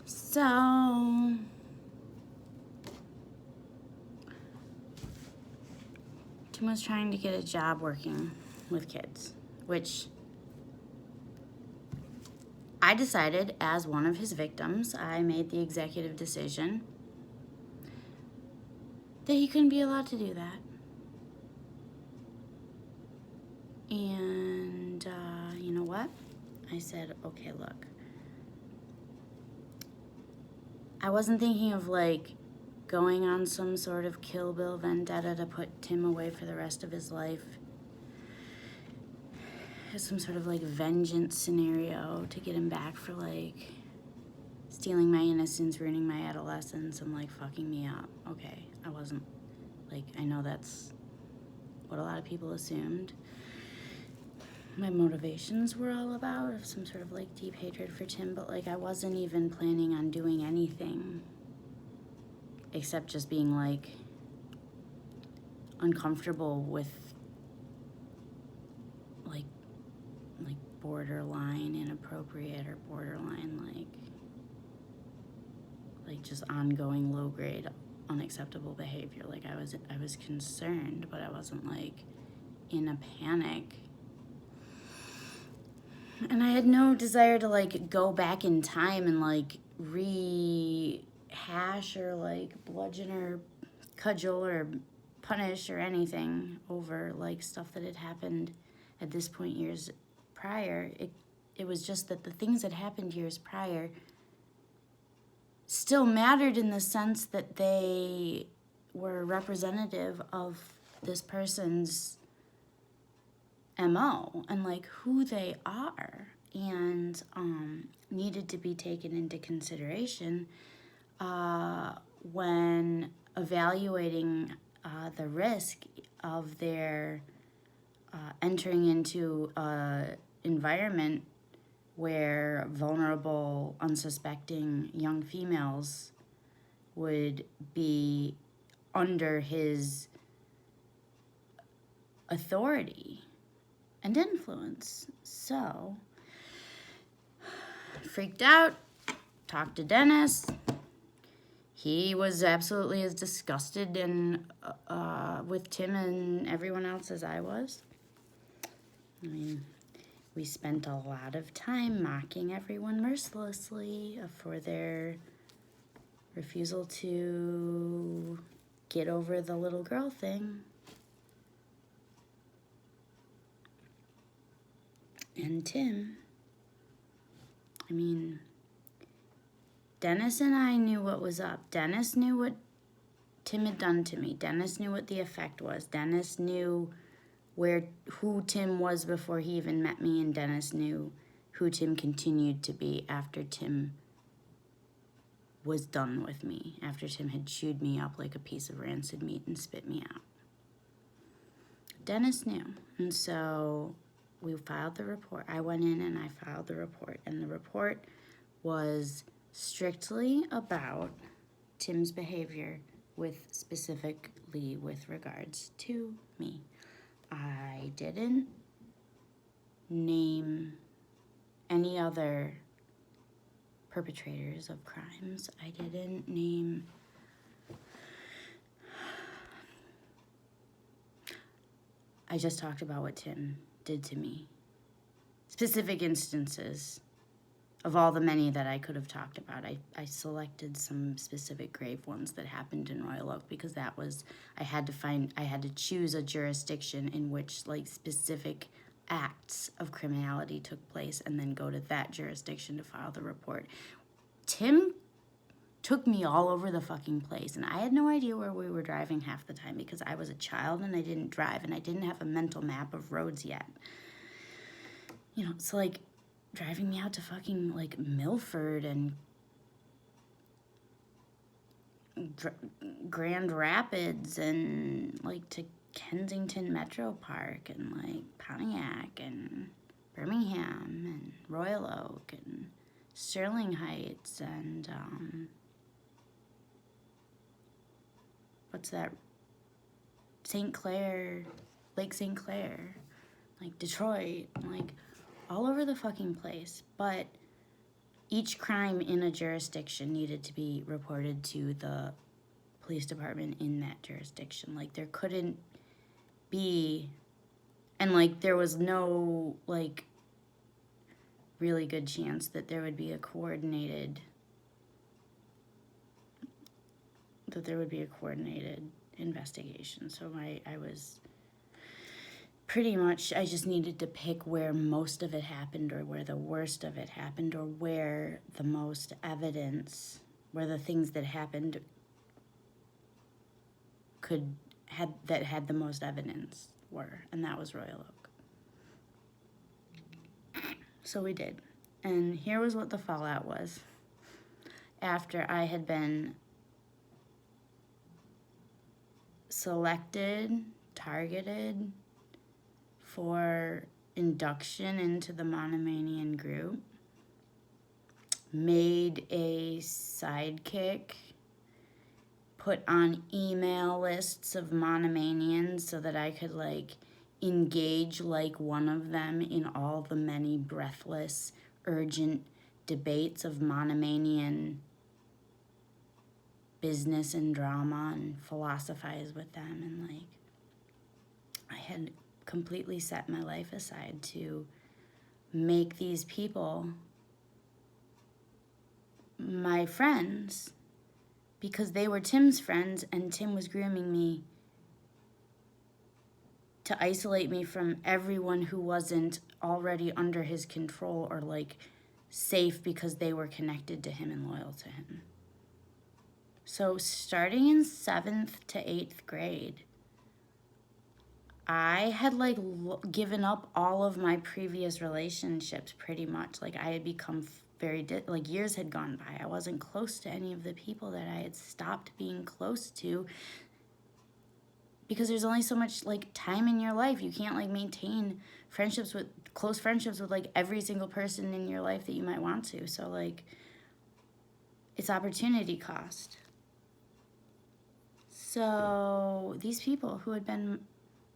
So, Tim was trying to get a job working with kids, which I decided, as one of his victims, I made the executive decision that he couldn't be allowed to do that. And you know what? I said, okay, look. I wasn't thinking of like going on some sort of Kill Bill vendetta to put Tim away for the rest of his life. Some sort of like vengeance scenario to get him back for like stealing my innocence, ruining my adolescence, and like fucking me up. Okay, I wasn't like, I know that's what a lot of people assumed my motivations were all about, of some sort of like deep hatred for Tim, but like I wasn't even planning on doing anything except just being like uncomfortable with like borderline inappropriate or borderline like just ongoing low grade unacceptable behavior. Like I was concerned, but I wasn't like in a panic. And I had no desire to like go back in time and like rehash or like bludgeon or cudgel or punish or anything over like stuff that had happened at this point years prior. It was just that the things that happened years prior still mattered in the sense that they were representative of this person's MO and like who they are, and needed to be taken into consideration when evaluating the risk of their entering into an environment where vulnerable, unsuspecting young females would be under his authority and influence. So, freaked out, talked to Dennis. He was absolutely as disgusted and with Tim and everyone else as I was. I mean, we spent a lot of time mocking everyone mercilessly for their refusal to get over the little girl thing. And Tim, I mean, Dennis and I knew what was up. Dennis knew what Tim had done to me. Dennis knew what the effect was. Dennis knew who Tim was before he even met me, and Dennis knew who Tim continued to be after Tim was done with me, after Tim had chewed me up like a piece of rancid meat and spit me out. Dennis knew, and so we filed the report. I went in and I filed the report, and the report was strictly about Tim's behavior specifically with regards to me. I didn't name any other perpetrators of crimes. I didn't name I just talked about what Tim did to me. Specific instances of all the many that I could have talked about. I selected some specific grave ones that happened in Royal Oak because that was, I had to choose a jurisdiction in which like specific acts of criminality took place and then go to that jurisdiction to file the report. Tim took me all over the fucking place, and I had no idea where we were driving half the time because I was a child and I didn't drive and I didn't have a mental map of roads yet. You know, it's like driving me out to fucking like Milford and Grand Rapids and like to Kensington Metro Park and like Pontiac and Birmingham and Royal Oak and Sterling Heights and what's that? St. Clair, Lake St. Clair, like Detroit, like all over the fucking place. But each crime in a jurisdiction needed to be reported to the police department in that jurisdiction. Like, there couldn't be, and like, there was no like really good chance that there would be a coordinated investigation. So I was pretty much, I just needed to pick where most of it happened, or where the worst of it happened, or where the most evidence, where the things that happened had the most evidence were, and that was Royal Oak. So we did. And here was what the fallout was. After I had been selected, targeted for induction into the Manamanian group, made a sidekick, put on email lists of Manamanians so that I could like engage like one of them in all the many breathless, urgent debates of Manamanian business and drama, and philosophize with them. And like, I had completely set my life aside to make these people my friends, because they were Tim's friends, and Tim was grooming me to isolate me from everyone who wasn't already under his control or like safe because they were connected to him and loyal to him. So starting in 7th to 8th grade, I had like given up all of my previous relationships pretty much. Like, I had become like, years had gone by. I wasn't close to any of the people that I had stopped being close to, because there's only so much like time in your life. You can't like maintain close friendships with like every single person in your life that you might want to. So like, it's opportunity cost. So these people who had been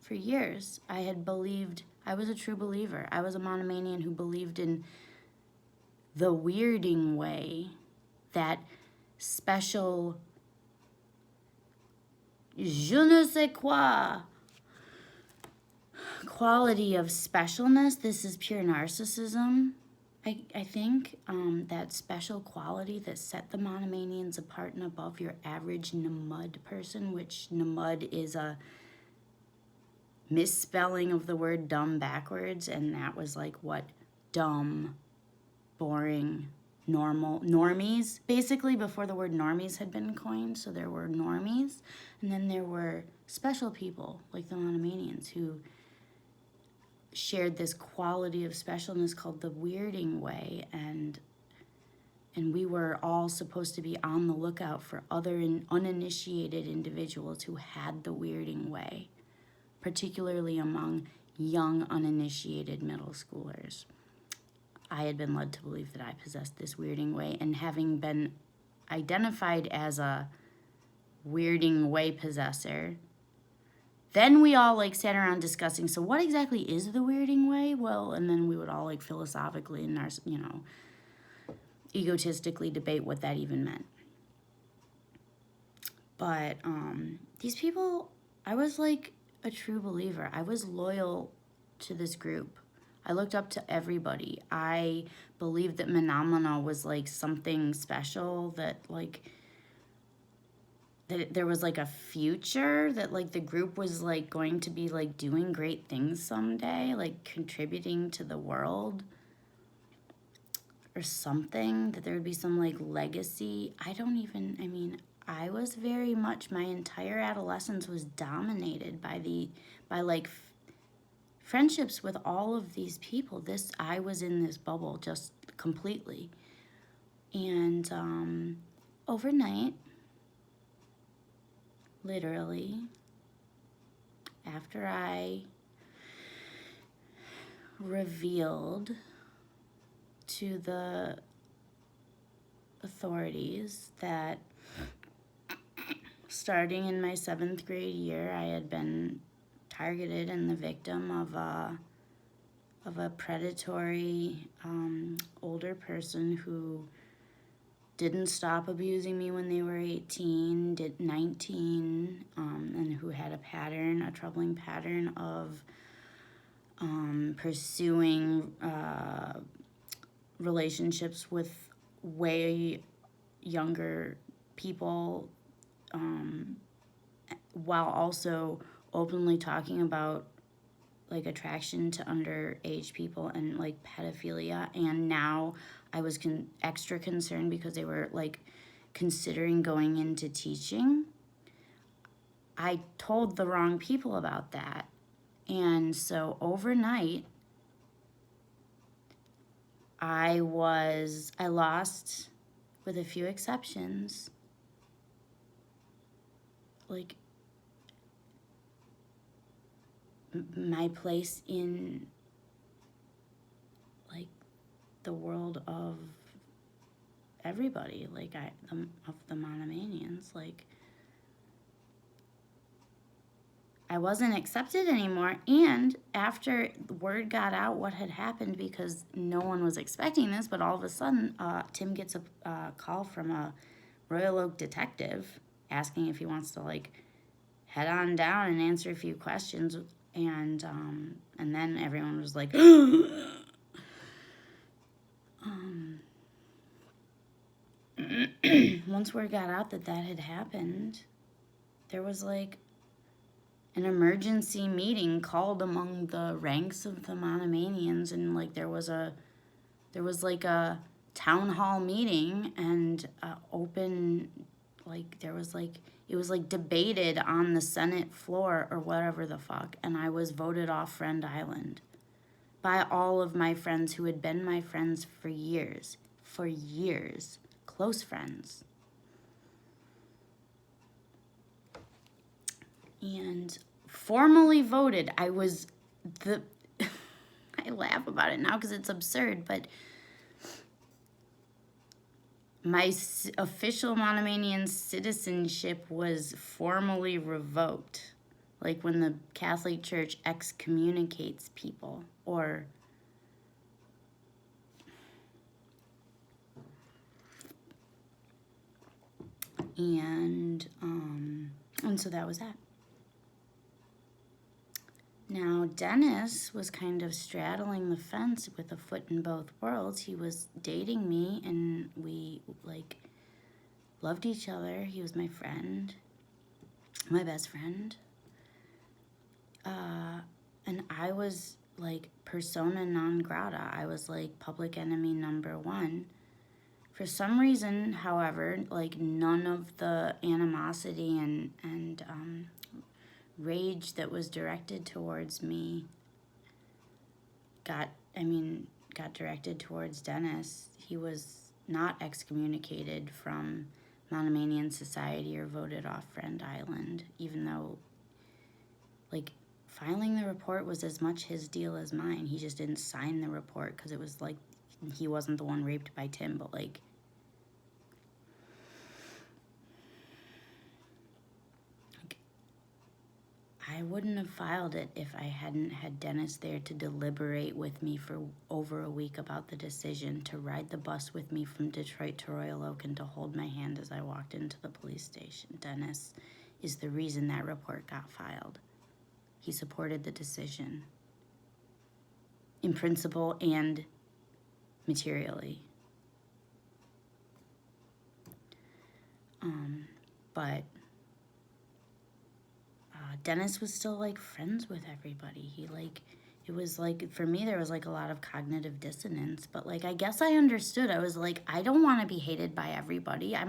for years, I had believed, I was a true believer. I was a monomanian who believed in the weirding way, that special je ne sais quoi quality of specialness. This is pure narcissism, I think. That special quality that set the monomanians apart and above your average NMUD person, which NMUD is a misspelling of the word dumb backwards, and that was like what dumb, boring, normies, basically, before the word normies had been coined. So there were normies, and then there were special people like the monomanians who shared this quality of specialness called the weirding way, and we were all supposed to be on the lookout for other uninitiated individuals who had the weirding way, particularly among young uninitiated middle schoolers. I had been led to believe that I possessed this weirding way, and having been identified as a weirding way possessor, then we all like sat around discussing, so what exactly is the weirding way? Well, and then we would all like philosophically and egotistically debate what that even meant. But these people, I was like a true believer. I was loyal to this group. I looked up to everybody. I believed that Manamana was like something special, that like that there was like a future, that like the group was like going to be like doing great things someday, like contributing to the world or something, that there would be some like legacy. I was very much, my entire adolescence was dominated by like friendships with all of these people. I was in this bubble just completely. And overnight, literally, after I revealed to the authorities that starting in my 7th grade year, I had been targeted and the victim of a of a predatory older person who didn't stop abusing me when they were 18, did 19, and who had a troubling pattern of pursuing relationships with way younger people, while also openly talking about like attraction to underage people and like pedophilia. And now I was extra concerned because they were like considering going into teaching. I told the wrong people about that. And so overnight, I lost, with a few exceptions, like my place in like the world of everybody, like of the Manamanians. Like I wasn't accepted anymore. And after word got out what had happened, because no one was expecting this, but all of a sudden Tim gets a call from a Royal Oak detective asking if he wants to like head on down and answer a few questions. And then everyone was like, once word got out that had happened, there was like an emergency meeting called among the ranks of the Manamanians, and like there was like a town hall meeting and open, like there was like, it was like debated on the Senate floor or whatever the fuck, and I was voted off Friend Island by all of my friends who had been my friends for years, close friends. And formally voted, I was the, I laugh about it now because it's absurd, but my official Manamanian citizenship was formally revoked. Like when the Catholic Church excommunicates people, or and so that was that. Now, Dennis was kind of straddling the fence with a foot in both worlds. He was dating me, and we, like, loved each other. He was my friend, my best friend. And I was, like, persona non grata. I was, like, public enemy number one. For some reason, however, like, none of the animosity and rage that was directed towards me got directed towards Dennis. He was not excommunicated from Manamanian society or voted off Friend Island, even though, like, filing the report was as much his deal as mine. He just didn't sign the report because it was like he wasn't the one raped by Tim, but like, I wouldn't have filed it if I hadn't had Dennis there to deliberate with me for over a week about the decision, to ride the bus with me from Detroit to Royal Oak, and to hold my hand as I walked into the police station. Dennis is the reason that report got filed. He supported the decision in principle and materially. But Dennis was still like friends with everybody. He like, it was like, for me there was like a lot of cognitive dissonance, but like I guess I understood. I was like, I don't want to be hated by everybody. I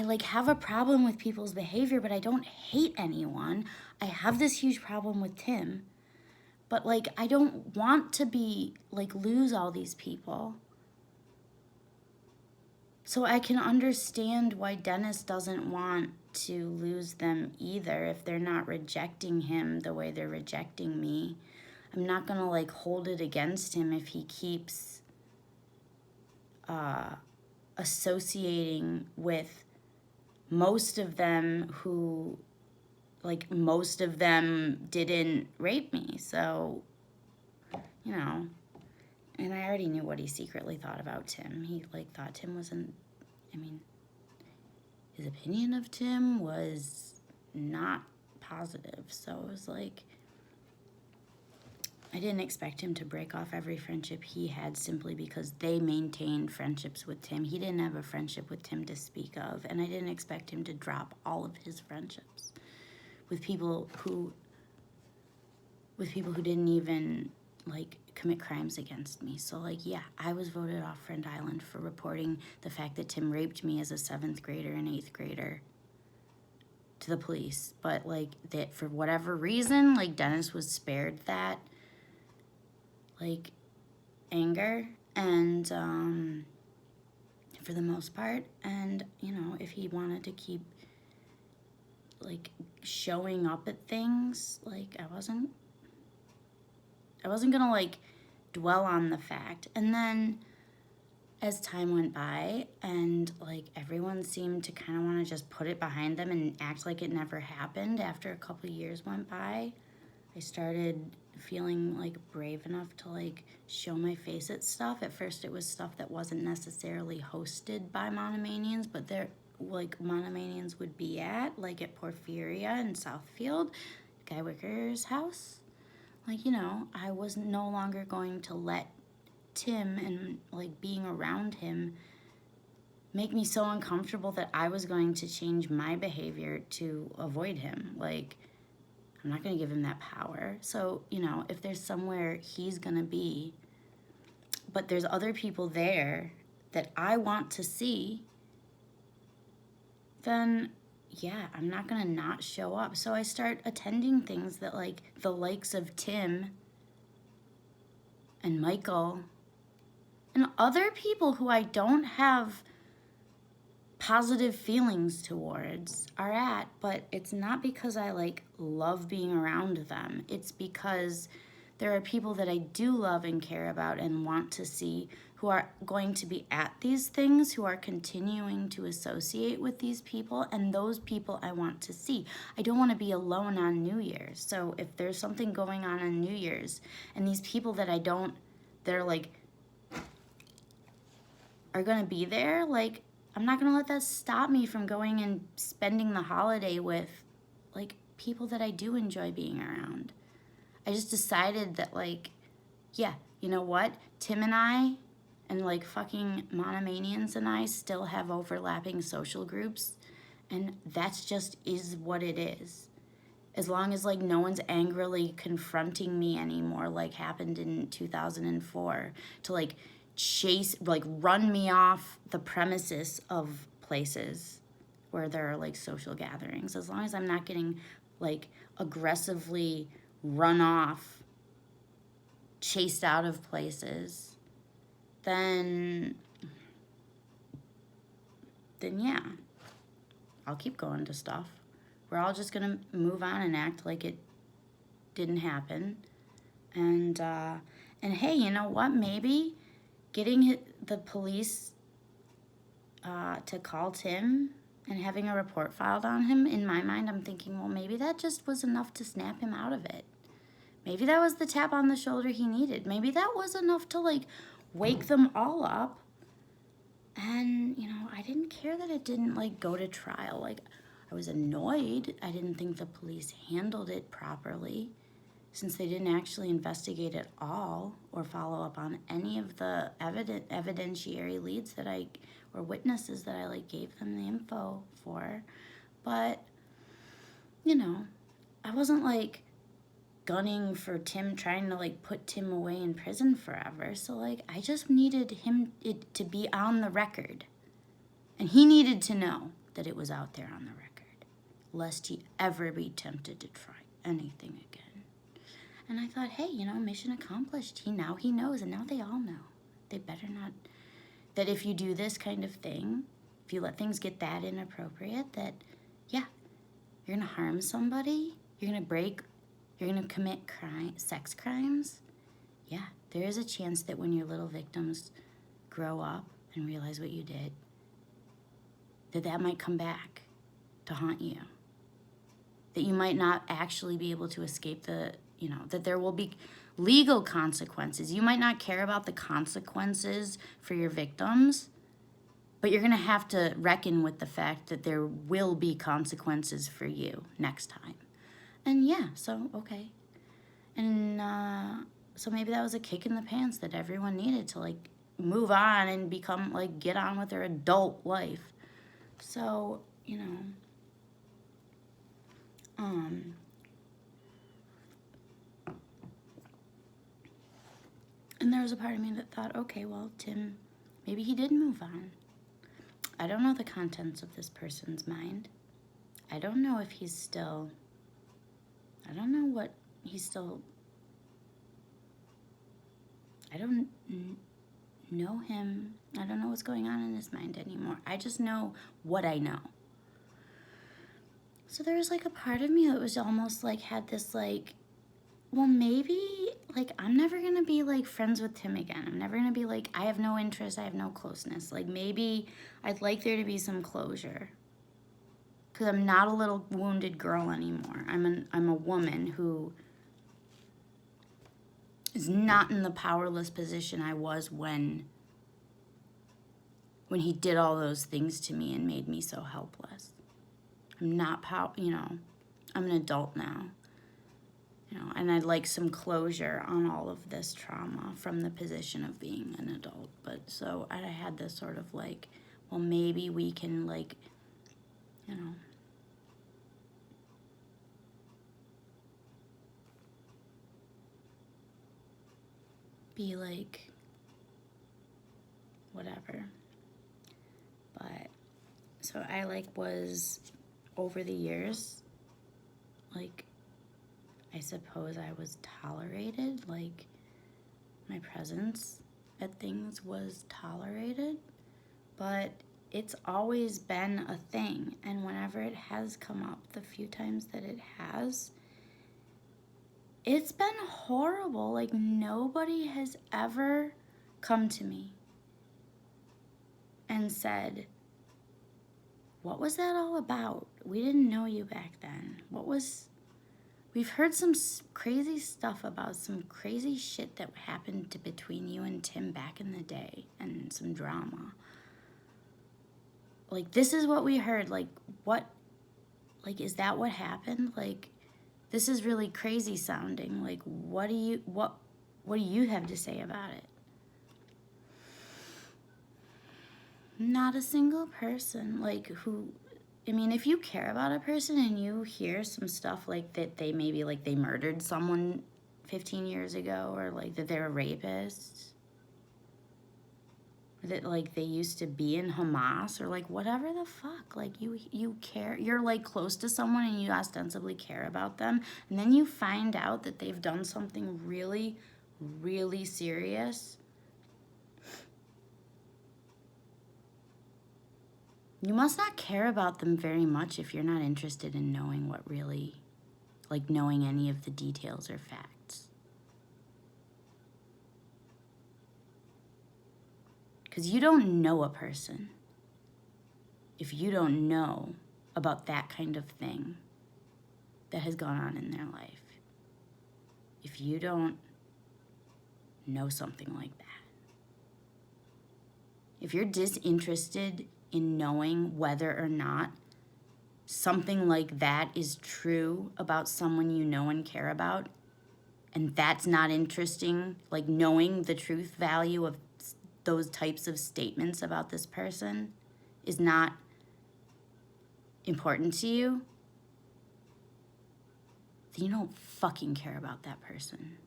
like have a problem with people's behavior, but I don't hate anyone. I have this huge problem with Tim, but like I don't want to be like lose all these people. So I can understand why Dennis doesn't want to lose them either if they're not rejecting him the way they're rejecting me. I'm not gonna like hold it against him if he keeps associating with most of them who like, most of them didn't rape me. So, you know, and I already knew what he secretly thought about Tim. He, like, thought Tim wasn't, I mean, his opinion of Tim was not positive. So it was like, I didn't expect him to break off every friendship he had simply because they maintained friendships with Tim. He didn't have a friendship with Tim to speak of, and I didn't expect him to drop all of his friendships with people who didn't even, like, commit crimes against me. So, like, yeah, I was voted off Friend Island for reporting the fact that Tim raped me as a 7th grader and 8th grader to the police. But, like, that for whatever reason, like, Dennis was spared that, like, anger, and for the most part. And, you know, if he wanted to keep, like, showing up at things, like, I wasn't gonna, like, dwell on the fact. And then as time went by and, like, everyone seemed to kind of want to just put it behind them and act like it never happened, after a couple of years went by, I started feeling, like, brave enough to, like, show my face at stuff. At first it was stuff that wasn't necessarily hosted by monomanians, but they're, like, monomanians would be at, like, at Porphyria in Southfield, Guy Wicker's house. Like, you know, I was no longer going to let Tim and, like, being around him make me so uncomfortable that I was going to change my behavior to avoid him. Like, I'm not going to give him that power. So, you know, if there's somewhere he's going to be, but there's other people there that I want to see, then yeah, I'm not going to not show up. So I start attending things that, like, the likes of Tim and Michael and other people who I don't have positive feelings towards are at, but it's not because I, like, love being around them. It's because there are people that I do love and care about and want to see who are going to be at these things, who are continuing to associate with these people, and those people I want to see. I don't want to be alone on New Year's. So if there's something going on New Year's and these people that they're, like, are going to be there, like, I'm not going to let that stop me from going and spending the holiday with, like, people that I do enjoy being around. I just decided that, like, yeah, you know what? Tim and I and, like, fucking monomanians and I still have overlapping social groups, and that's just is what it is. As long as, like, no one's angrily confronting me anymore, like happened in 2004, to, like, run me off the premises of places where there are, like, social gatherings. As long as I'm not getting, like, aggressively run off, chased out of places, then yeah, I'll keep going to stuff. We're all just gonna move on and act like it didn't happen. And hey, you know what? Maybe getting the police to call Tim and having a report filed on him, in my mind, I'm thinking, well, maybe that just was enough to snap him out of it. Maybe that was the tap on the shoulder he needed. Maybe that was enough to, like, wake them all up. And, you know, I didn't care that it didn't, like, go to trial. Like, I was annoyed. I didn't think the police handled it properly, since they didn't actually investigate at all or follow up on any of the evidentiary leads or witnesses that I, like, gave them the info for. But, you know, I wasn't, like, gunning for Tim, trying to, like, put Tim away in prison forever. So, like, I just needed it to be on the record. And he needed to know that it was out there on the record, lest he ever be tempted to try anything again. And I thought, hey, you know, mission accomplished. Now he knows, and now they all know. They better not, that if you do this kind of thing, if you let things get that inappropriate, that, yeah, you're going to harm somebody, you're going to commit sex crimes. Yeah, there is a chance that when your little victims grow up and realize what you did, that might come back to haunt you. that you might not actually be able to escape that there will be legal consequences. You might not care about the consequences for your victims, but you're going to have to reckon with the fact that there will be consequences for you next time. And yeah, so, okay. And so maybe that was a kick in the pants that everyone needed to, like, move on and become, like, get on with their adult life. So, and there was a part of me that thought, okay, well, Tim, maybe he did move on. I don't know the contents of this person's mind. I don't know if he's still, I don't know what he's still, I don't know him. I don't know what's going on in his mind anymore. I just know what I know. So there was like a part of me that was almost like had this like, well, maybe like I'm never going to be like friends with Tim again. I'm never going to be like, I have no interest, I have no closeness. Like maybe I'd like there to be some closure. Because I'm not a little wounded girl anymore. I'm a woman who is not in the powerless position I was when he did all those things to me and made me so helpless. I'm not I'm an adult now. And I'd like some closure on all of this trauma from the position of being an adult. But so I had this sort of like, well, maybe we can like, be like, whatever. But, so I like was, over the years, like, I suppose I was tolerated, like, my presence at things was tolerated, but it's always been a thing, and whenever it has come up, the few times that it has, it's been horrible. Like, nobody has ever come to me and said, what was that all about? We didn't know you back then. We've heard some crazy stuff about some crazy shit that happened between you and Tim back in the day, and some drama. Like, this is what we heard. Like, what, like, is that what happened? Like, this is really crazy sounding. Like, what do you have to say about it? Not a single person, like, who, I mean, if you care about a person and you hear some stuff like that they maybe, like, they murdered someone 15 years ago, or, like, that they're a rapist, or that, like, they used to be in Hamas, or, like, whatever the fuck, like, you care, you're, like, close to someone and you ostensibly care about them, and then you find out that they've done something really, really serious. You must not care about them very much if you're not interested in knowing what really, like, knowing any of the details or facts. Because you don't know a person if you don't know about that kind of thing that has gone on in their life. If you don't know something like that. If you're disinterested in knowing whether or not something like that is true about someone you know and care about, and that's not interesting, like knowing the truth value of those types of statements about this person is not important to you, then you don't fucking care about that person.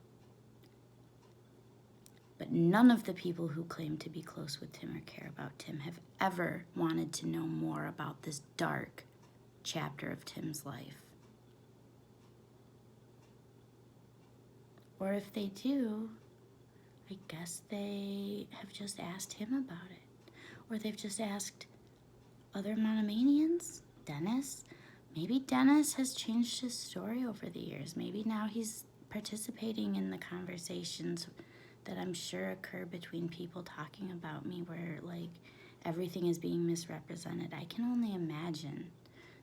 But none of the people who claim to be close with Tim or care about Tim have ever wanted to know more about this dark chapter of Tim's life. Or if they do, I guess they have just asked him about it. Or they've just asked other Manamanians, Dennis. Maybe Dennis has changed his story over the years. Maybe now he's participating in the conversations that I'm sure occur between people talking about me, where like everything is being misrepresented. I can only imagine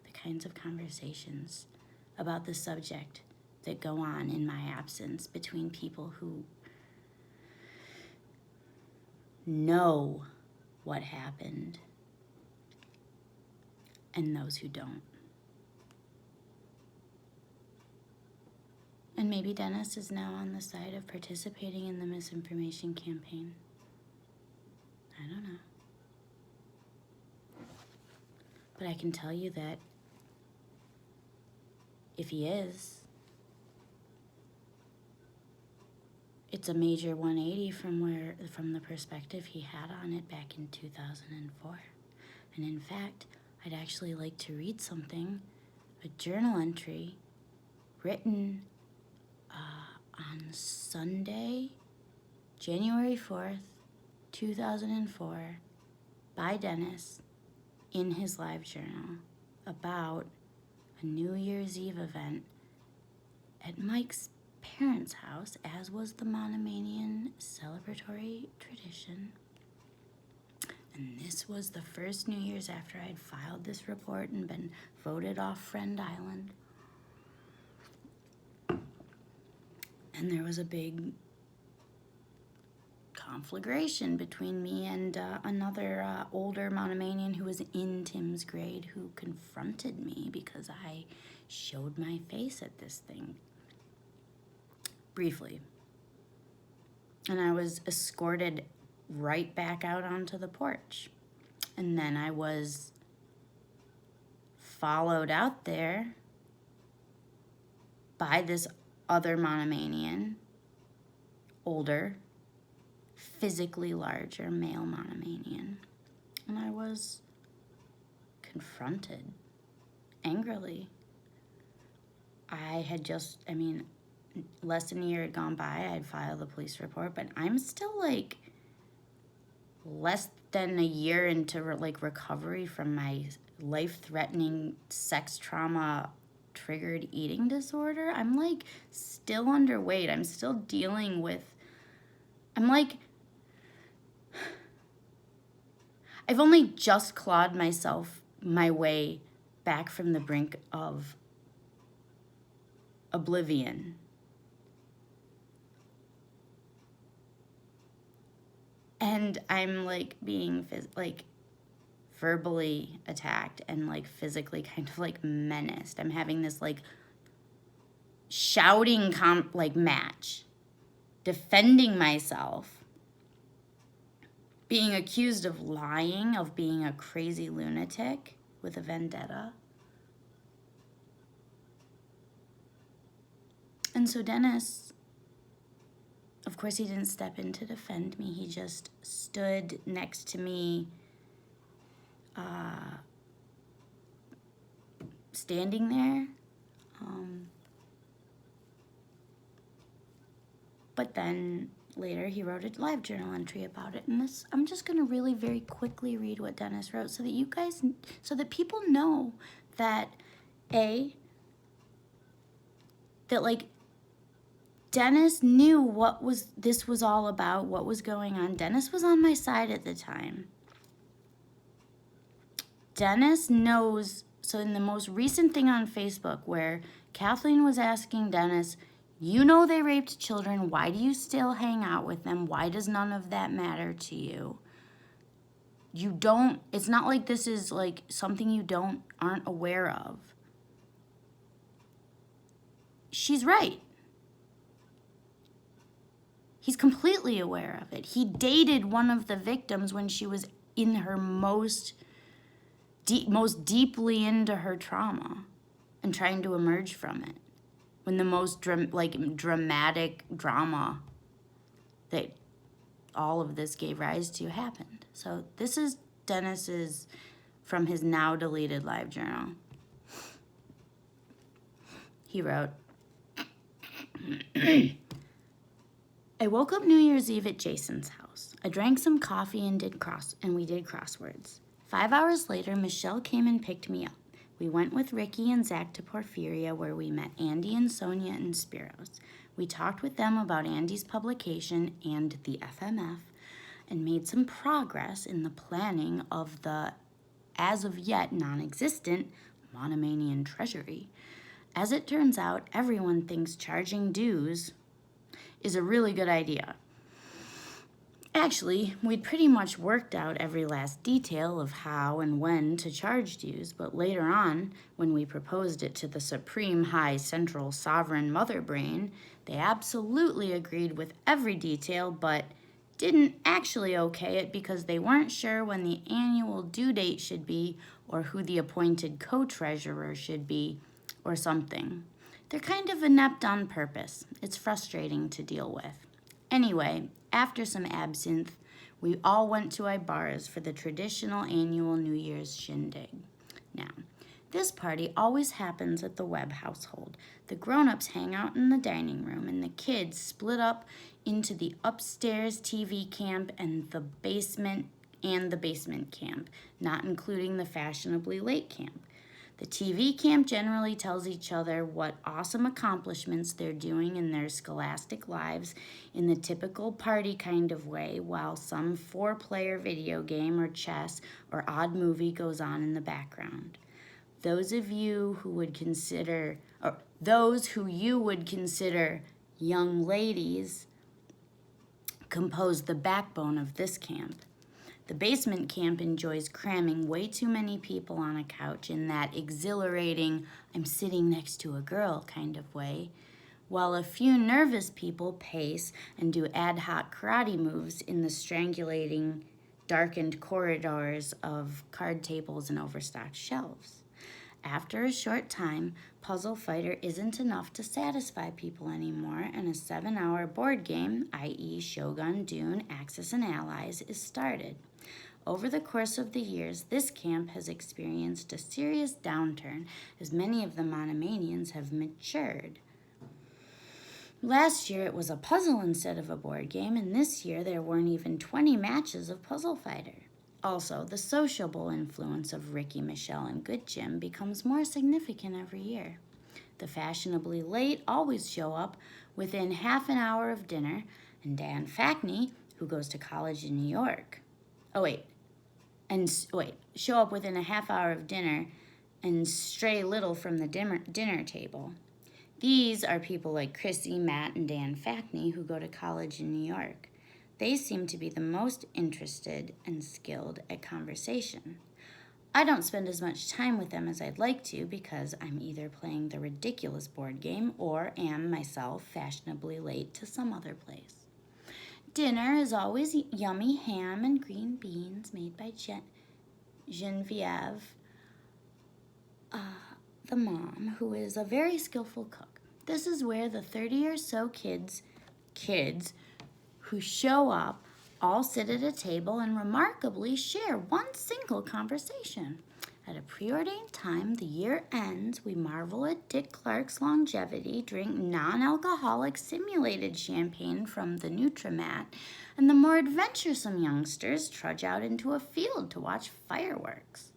the kinds of conversations about the subject that go on in my absence between people who know what happened and those who don't. And maybe Dennis is now on the side of participating in the misinformation campaign. I don't know. But I can tell you that if he is, it's a major 180 from the perspective he had on it back in 2004. And in fact, I'd actually like to read something, a journal entry written on Sunday, January 4th, 2004, by Dennis in his live journal about a New Year's Eve event at Mike's parents' house, as was the Manamanian celebratory tradition. And this was the first New Year's after I'd filed this report and been voted off Friend Island. And there was a big conflagration between me and another older Manamanian who was in Tim's grade, who confronted me because I showed my face at this thing. Briefly. And I was escorted right back out onto the porch. And then I was followed out there by this other Manamanian, older, physically larger male Manamanian. And I was confronted angrily. I had just, less than a year had gone by. I'd filed the police report, but I'm still less than a year into recovery from my life-threatening sex trauma triggered eating disorder. I'm still underweight. I'm still dealing with, I've only just clawed my way back from the brink of oblivion. And I'm being verbally attacked and physically kind of menaced. I'm having this shouting match, defending myself, being accused of lying, of being a crazy lunatic with a vendetta. And so Dennis, of course, he didn't step in to defend me. He just stood next to me, standing there. But then later he wrote a live journal entry about it. And this, I'm just going to really very quickly read what Dennis wrote so that people know that Dennis knew what this was all about, what was going on. Dennis was on my side at the time. Dennis knows, so in the most recent thing on Facebook where Kathleen was asking Dennis, you know they raped children, why do you still hang out with them? Why does none of that matter to you? It's not like this is something you aren't aware of. She's right. He's completely aware of it. He dated one of the victims when she was in her most deeply into her trauma and trying to emerge from it. When the most dramatic drama that all of this gave rise to happened. So this is Dennis's, from his now deleted live journal. He wrote, I woke up New Year's Eve at Jason's house. I drank some coffee and we did crosswords. 5 hours later, Michelle came and picked me up. We went with Ricky and Zach to Porphyria, where we met Andy and Sonia and Spiros. We talked with them about Andy's publication and the FMF and made some progress in the planning of the, as of yet non-existent, Monomanian treasury. As it turns out, everyone thinks charging dues is a really good idea. Actually, we'd pretty much worked out every last detail of how and when to charge dues, but later on, when we proposed it to the supreme high central sovereign mother brain, they absolutely agreed with every detail, but didn't actually okay it because they weren't sure when the annual due date should be or who the appointed co-treasurer should be or something. They're kind of inept on purpose. It's frustrating to deal with. Anyway, after some absinthe, we all went to Ibarra's for the traditional annual New Year's shindig. Now, this party always happens at the Webb household. The grown-ups hang out in the dining room, and the kids split up into the upstairs TV camp and the basement camp, not including the fashionably late camp. The TV camp generally tells each other what awesome accomplishments they're doing in their scholastic lives in the typical party kind of way, while some 4-player video game or chess or odd movie goes on in the background. Those who you would consider young ladies compose the backbone of this camp. The basement camp enjoys cramming way too many people on a couch in that exhilarating, I'm sitting next to a girl kind of way, while a few nervous people pace and do ad hoc karate moves in the strangulating, darkened corridors of card tables and overstocked shelves. After a short time, Puzzle Fighter isn't enough to satisfy people anymore, and a 7-hour board game, i.e. Shogun, Dune, Axis, and Allies, is started. Over the course of the years, this camp has experienced a serious downturn as many of the Manamanians have matured. Last year it was a puzzle instead of a board game, and this year there weren't even 20 matches of Puzzle Fighter. Also, the sociable influence of Ricky, Michelle, and Good Jim becomes more significant every year. The fashionably late always show up within half an hour of dinner, and Dan Fackney, who goes to college in New York, show up within a half hour of dinner and stray little from the dinner table. These are people like Chrissy, Matt, and Dan Fackney who go to college in New York. They seem to be the most interested and skilled at conversation. I don't spend as much time with them as I'd like to because I'm either playing the ridiculous board game or am myself fashionably late to some other place. Dinner is always yummy ham and green beans made by Genevieve, the mom, who is a very skillful cook. This is where the 30 or so kids who show up all sit at a table and remarkably share one single conversation. At a preordained time, the year ends, we marvel at Dick Clark's longevity, drink non-alcoholic simulated champagne from the Nutrimat, and the more adventuresome youngsters trudge out into a field to watch fireworks.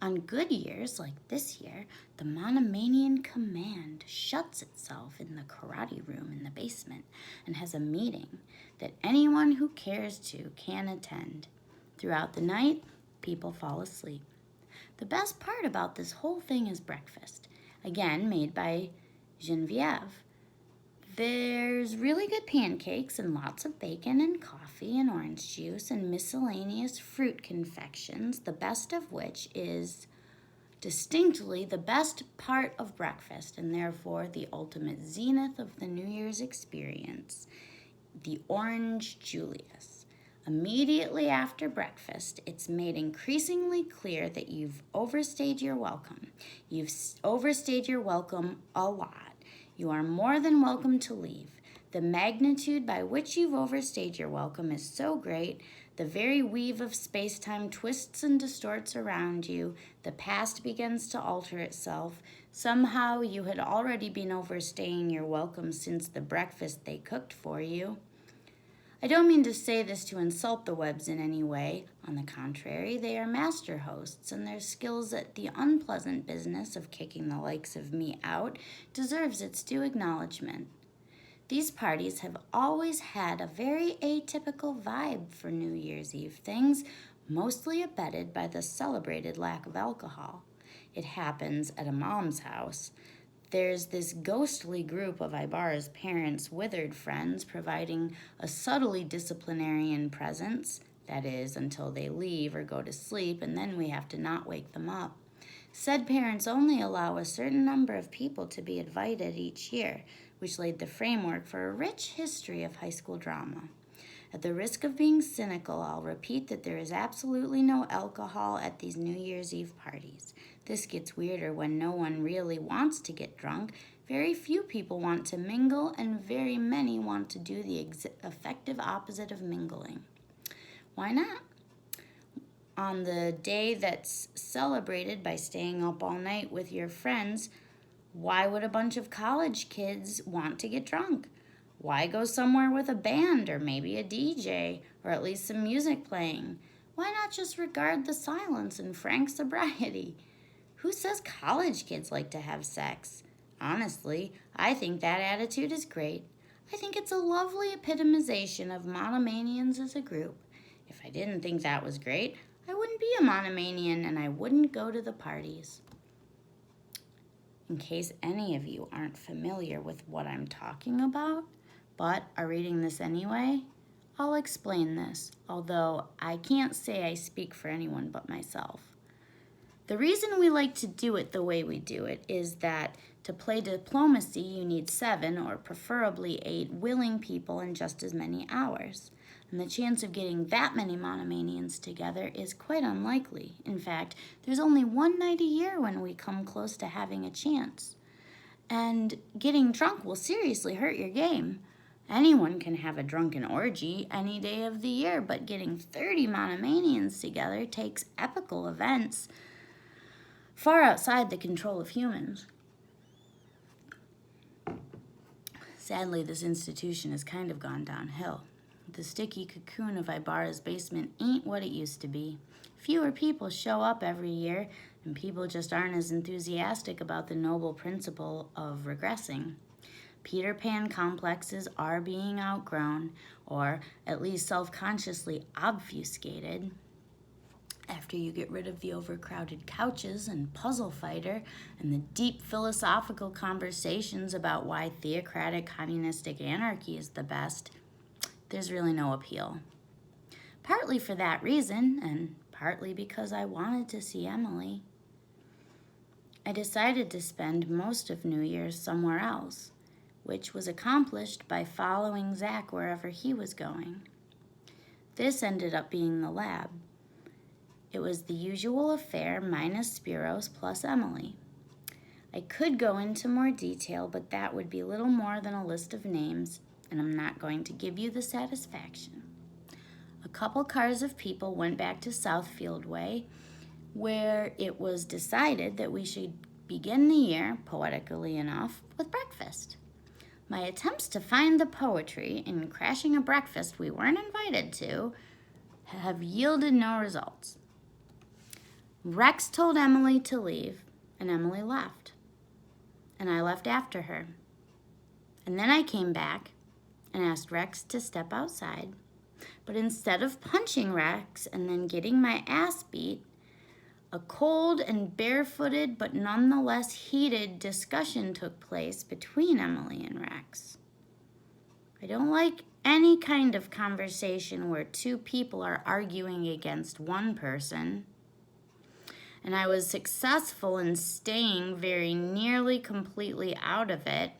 On good years, like this year, the Monomanian Command shuts itself in the karate room in the basement and has a meeting that anyone who cares to can attend. Throughout the night, people fall asleep. The best part about this whole thing is breakfast, again made by Genevieve. There's really good pancakes and lots of bacon and coffee and orange juice and miscellaneous fruit confections, the best of which is distinctly the best part of breakfast and therefore the ultimate zenith of the New Year's experience, the Orange Julius. Immediately after breakfast, it's made increasingly clear that you've overstayed your welcome. You've overstayed your welcome a lot. You are more than welcome to leave. The magnitude by which you've overstayed your welcome is so great, the very weave of space-time twists and distorts around you, the past begins to alter itself. Somehow you had already been overstaying your welcome since the breakfast they cooked for you. I don't mean to say this to insult the Webbs in any way. On the contrary, they are master hosts, and their skills at the unpleasant business of kicking the likes of me out deserves its due acknowledgement. These parties have always had a very atypical vibe for New Year's Eve things, mostly abetted by the celebrated lack of alcohol. It happens at a mom's house. there's this ghostly group of Ibarra's parents' withered friends providing a subtly disciplinarian presence, that is, until they leave or go to sleep, and then we have to not wake them up. Said parents only allow a certain number of people to be invited each year, which laid the framework for a rich history of high school drama. At the risk of being cynical, I'll repeat that there is absolutely no alcohol at these New Year's Eve parties. This gets weirder when no one really wants to get drunk. Very few people want to mingle, and very many want to do the effective opposite of mingling. Why not? On the day that's celebrated by staying up all night with your friends, why would a bunch of college kids want to get drunk? Why go somewhere with a band or maybe a DJ or at least some music playing? Why not just regard the silence and frank sobriety? Who says college kids like to have sex? Honestly, I think that attitude is great. I think it's a lovely epitomization of monomanians as a group. If I didn't think that was great, I wouldn't be a monomanian and I wouldn't go to the parties. In case any of you aren't familiar with what I'm talking about, but are reading this anyway, I'll explain this, although I can't say I speak for anyone but myself. The reason we like to do it the way we do it is that to play diplomacy, you need 7 or preferably 8 willing people in just as many hours. And the chance of getting that many monomanians together is quite unlikely. In fact, there's only one night a year when we come close to having a chance. And getting drunk will seriously hurt your game. Anyone can have a drunken orgy any day of the year, but getting 30 monomanians together takes epical events far outside the control of humans. Sadly, this institution has kind of gone downhill. The sticky cocoon of Ibarra's basement ain't what it used to be. Fewer people show up every year, and people just aren't as enthusiastic about the noble principle of regressing. Peter Pan complexes are being outgrown, or at least self-consciously obfuscated. After you get rid of the overcrowded couches and puzzle fighter and the deep philosophical conversations about why theocratic communistic anarchy is the best, there's really no appeal. Partly for that reason, and partly because I wanted to see Emily, I decided to spend most of New Year's somewhere else, which was accomplished by following Zach wherever he was going. This ended up being the lab. It was the usual affair minus Spiros plus Emily. I could go into more detail, but that would be little more than a list of names, and I'm not going to give you the satisfaction. A couple cars of people went back to Southfield Way, where it was decided that we should begin the year, poetically enough, with breakfast. My attempts to find the poetry in crashing a breakfast we weren't invited to have yielded no results. Rex told Emily to leave, and Emily left. And I left after her. And then I came back and asked Rex to step outside. But instead of punching Rex and then getting my ass beat, a cold and barefooted but nonetheless heated discussion took place between Emily and Rex. I don't like any kind of conversation where 2 people are arguing against one person. And I was successful in staying very nearly completely out of it,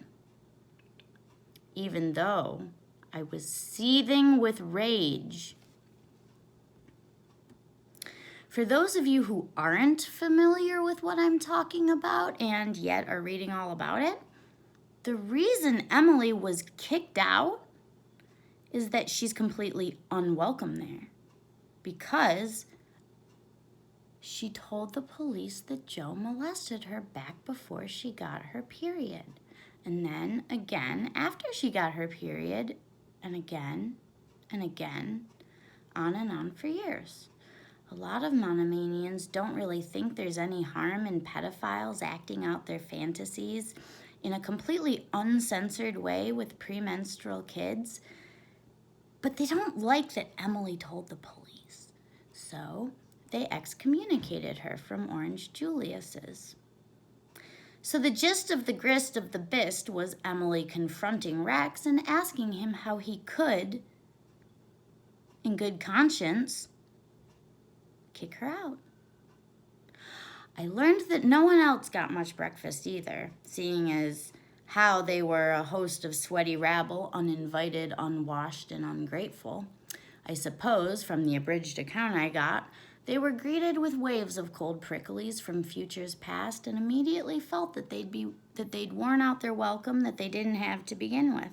even though I was seething with rage. For those of you who aren't familiar with what I'm talking about and yet are reading all about it, the reason Emily was kicked out is that she's completely unwelcome there, because she told the police that Joe molested her back before she got her period. And then again after she got her period, and again, on and on for years. A lot of monomanians don't really think there's any harm in pedophiles acting out their fantasies in a completely uncensored way with premenstrual kids, but they don't like that Emily told the police. So they excommunicated her from Orange Julius's. So the gist of the grist of the bist was Emily confronting Rex and asking him how he could, in good conscience, kick her out. I learned that no one else got much breakfast either, seeing as how they were a host of sweaty rabble, uninvited, unwashed, and ungrateful. I suppose, from the abridged account I got, they were greeted with waves of cold pricklies from futures past and immediately felt that they'd worn out their welcome that they didn't have to begin with.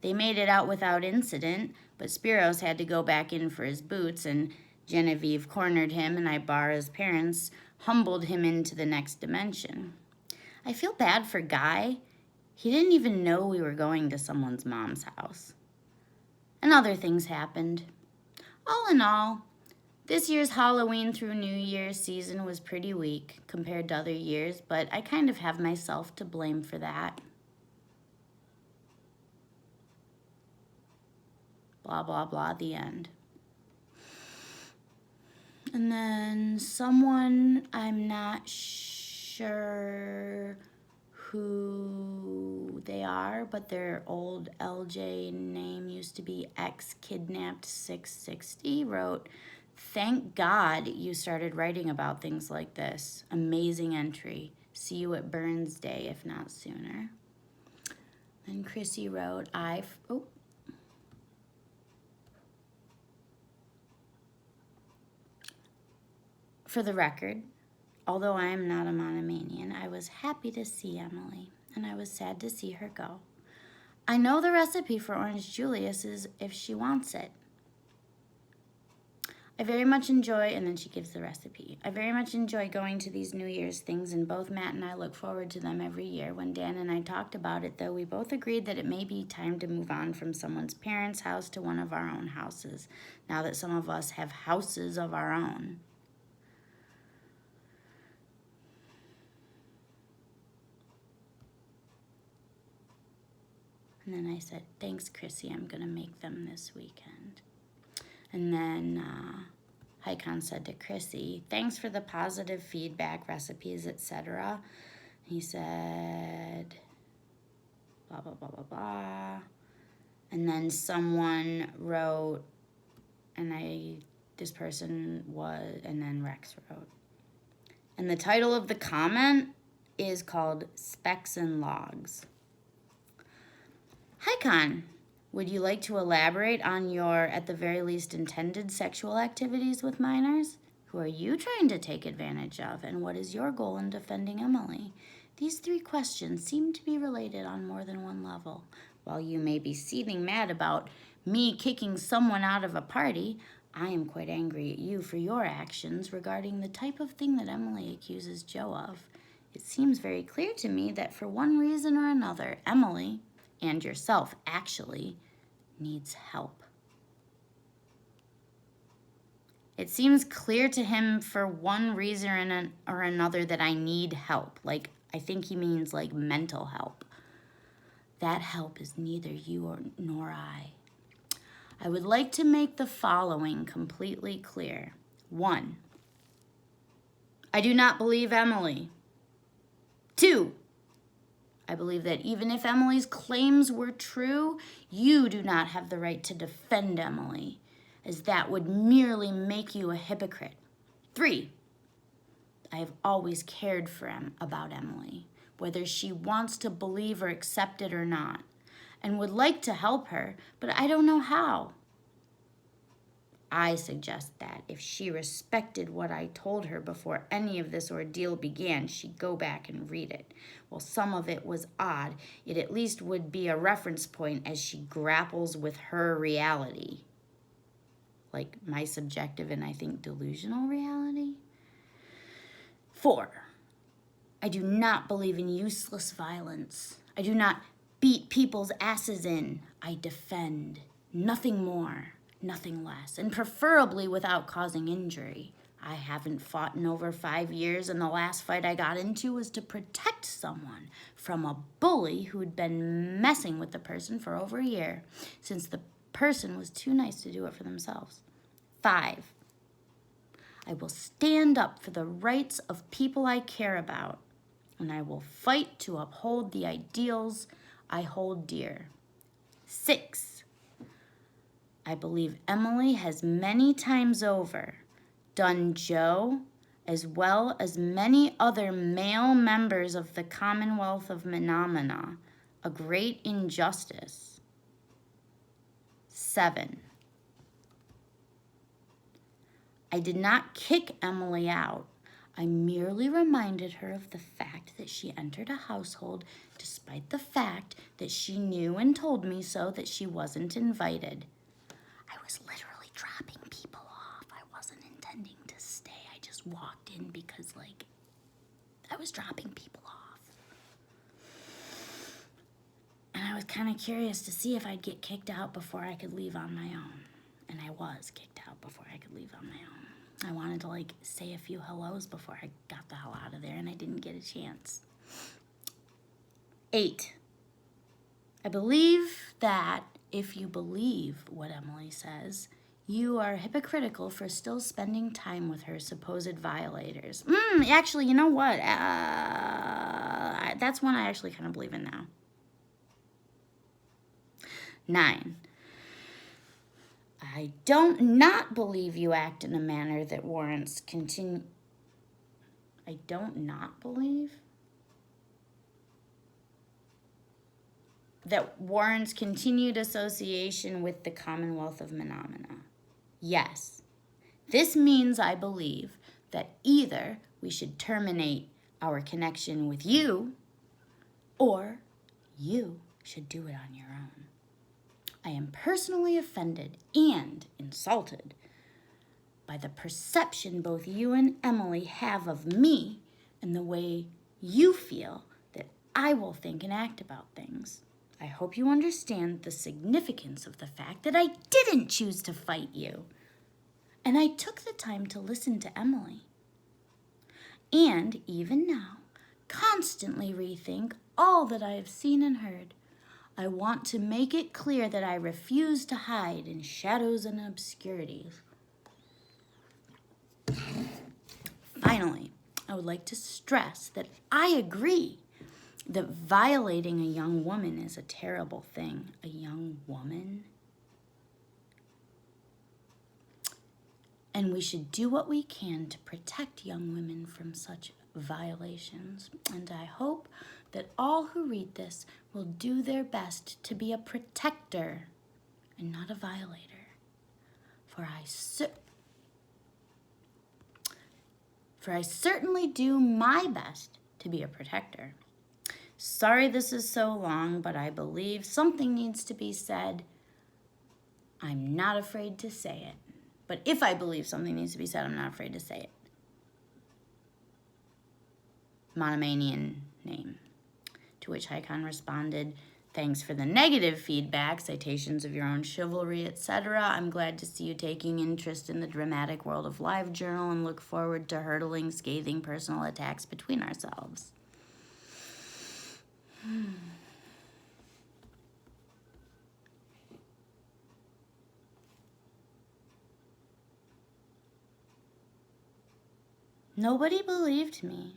They made it out without incident, but Spiros had to go back in for his boots, and Genevieve cornered him, and Ibarra's parents humbled him into the next dimension. I feel bad for Guy. He didn't even know we were going to someone's mom's house. And other things happened. All in all, this year's Halloween through New Year's season was pretty weak compared to other years, but I kind of have myself to blame for that. Blah, blah, blah, the end. And then someone, I'm not sure who they are, but their old LJ name used to be X-Kidnapped660, wrote, "Thank God you started writing about things like this. Amazing entry. See you at Burns Day, if not sooner." And Chrissy wrote, For the record, although I am not a monomanian, I was happy to see Emily, and I was sad to see her go. I know the recipe for Orange Julius is if she wants it. I very much enjoy, and then she gives the recipe. I very much enjoy going to these New Year's things, and both Matt and I look forward to them every year. When Dan and I talked about it, though, we both agreed that it may be time to move on from someone's parents' house to one of our own houses, now that some of us have houses of our own. And then I said, "Thanks, Chrissy, I'm going to make them this weekend." And then Haikon said to Chrissy, "Thanks for the positive feedback, recipes, etc." He said, blah, blah, blah, blah, blah. And then someone wrote, and then Rex wrote. And the title of the comment is called Specs and Logs. Haikon, would you like to elaborate on your, at the very least, intended sexual activities with minors? Who are you trying to take advantage of, and what is your goal in defending Emily? These 3 questions seem to be related on more than one level. While you may be seething mad about me kicking someone out of a party, I am quite angry at you for your actions regarding the type of thing that Emily accuses Joe of. It seems very clear to me that for one reason or another, Emily, and yourself actually, needs help. It seems clear to him for one reason or another that I need help. Like, I think he means like mental help. That help is neither you nor I. I would like to make the following completely clear. 1, I do not believe Emily. 2, I believe that even if Emily's claims were true, you do not have the right to defend Emily, as that would merely make you a hypocrite. 3, I have always cared about Emily, whether she wants to believe or accept it or not, and would like to help her, but I don't know how. I suggest that if she respected what I told her before any of this ordeal began, she'd go back and read it. While some of it was odd, it at least would be a reference point as she grapples with her reality. Like my subjective and I think delusional reality. 4, I do not believe in useless violence. I do not beat people's asses in. I defend. Nothing more. Nothing less, and preferably without causing injury. I haven't fought in over 5 years, and the last fight I got into was to protect someone from a bully who'd been messing with the person for over a year, since the person was too nice to do it for themselves. 5, I will stand up for the rights of people I care about. and I will fight to uphold the ideals I hold dear. 6, I believe Emily has many times over done Joe, as well as many other male members of the Commonwealth of Manamana, a great injustice. 7, I did not kick Emily out. I merely reminded her of the fact that she entered a household despite the fact that she knew and told me so that she wasn't invited. I was literally dropping people off. I wasn't intending to stay. I just walked in because, like, I was dropping people off. And I was kind of curious to see if I'd get kicked out before I could leave on my own. And I was kicked out before I could leave on my own. I wanted to, like, say a few hellos before I got the hell out of there, and I didn't get a chance. 8, I believe that if you believe what Emily says, you are hypocritical for still spending time with her supposed violators. Actually, you know what? That's one I actually kind of believe in now. 9, I don't not believe you act in a manner that warrants I don't not believe that warrants continued association with the Commonwealth of Manamana. Yes, this means I believe that either we should terminate our connection with you, or you should do it on your own. I am personally offended and insulted by the perception both you and Emily have of me and the way you feel that I will think and act about things. I hope you understand the significance of the fact that I didn't choose to fight you. And I took the time to listen to Emily. And even now, constantly rethink all that I have seen and heard. I want to make it clear that I refuse to hide in shadows and obscurities. Finally, I would like to stress that I agree that violating a young woman is a terrible thing. A young woman? And we should do what we can to protect young women from such violations. And I hope that all who read this will do their best to be a protector and not a violator. For I certainly do my best to be a protector. Sorry this is so long, but I believe something needs to be said. I'm not afraid to say it. But if I believe something needs to be said, I'm not afraid to say it. Monomanian name. To which Haikon responded, thanks for the negative feedback, citations of your own chivalry, etc. I'm glad to see you taking interest in the dramatic world of LiveJournal and look forward to hurtling scathing personal attacks between ourselves. Nobody believed me.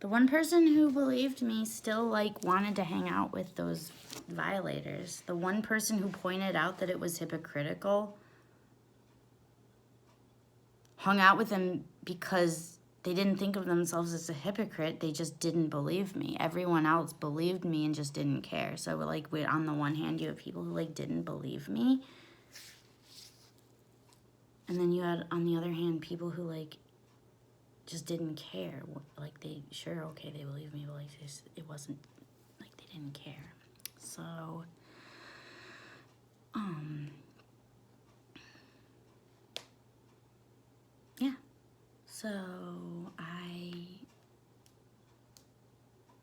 The one person who believed me still, like, wanted to hang out with those violators. The one person who pointed out that it was hypocritical hung out with them because they didn't think of themselves as a hypocrite. They just didn't believe me. Everyone else believed me and just didn't care. So, like, on the one hand, you have people who, like, didn't believe me. And then you had, on the other hand, people who, like, just didn't care. Like, they believe me, but, like, it wasn't, like, they didn't care. So, yeah. So, I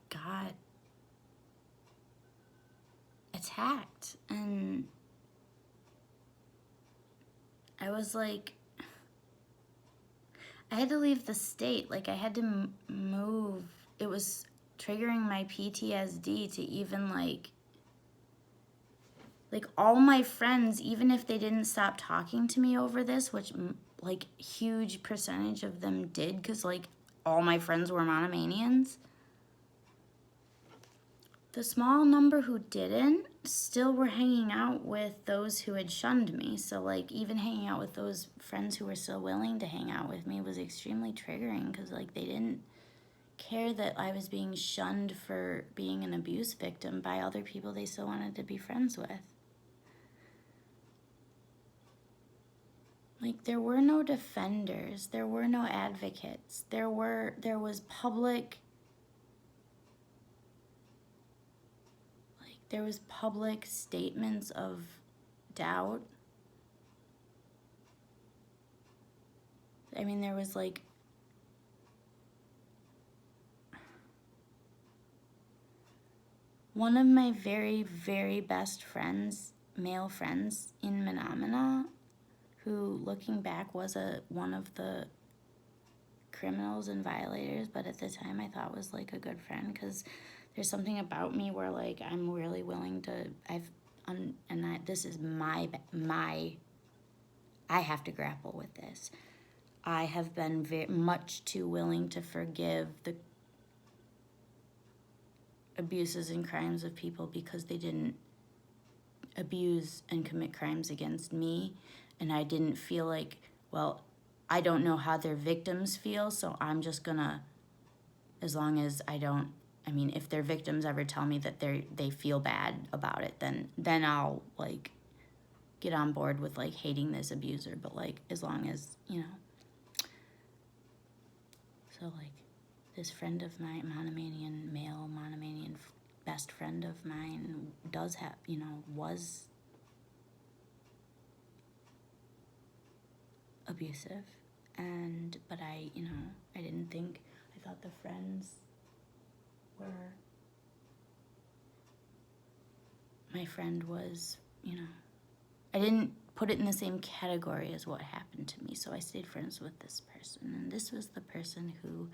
got attacked, and I was like, I had to leave the state. Like, I had to move. It was triggering my PTSD to even, like all my friends, even if they didn't stop talking to me over this, which, like, huge percentage of them did, because, like, all my friends were monomanians. The small number who didn't still were hanging out with those who had shunned me. So, like, even hanging out with those friends who were still willing to hang out with me was extremely triggering because, like, they didn't care that I was being shunned for being an abuse victim by other people they still wanted to be friends with. Like, there were no defenders, there were no advocates, there was public statements of doubt. I mean, there was like one of my very, very best friends, male friends in Manamana, who, looking back, was one of the criminals and violators, but at the time I thought was like a good friend because there's something about me where like I'm really willing to, this is my, I have to grapple with this. I have been very much too willing to forgive the abuses and crimes of people because they didn't abuse and commit crimes against me. And I didn't feel like, well, I don't know how their victims feel, so I'm just gonna, as long as I don't, I mean, if their victims ever tell me that they feel bad about it, then I'll, like, get on board with, like, hating this abuser. But, like, as long as, you know. So, like, this friend of mine, male Monomanian best friend of mine does have, you know, was abusive. But I, you know, I didn't think, I thought the friends were, my friend was, you know, I didn't put it in the same category as what happened to me, so I stayed friends with this person. And this was the person who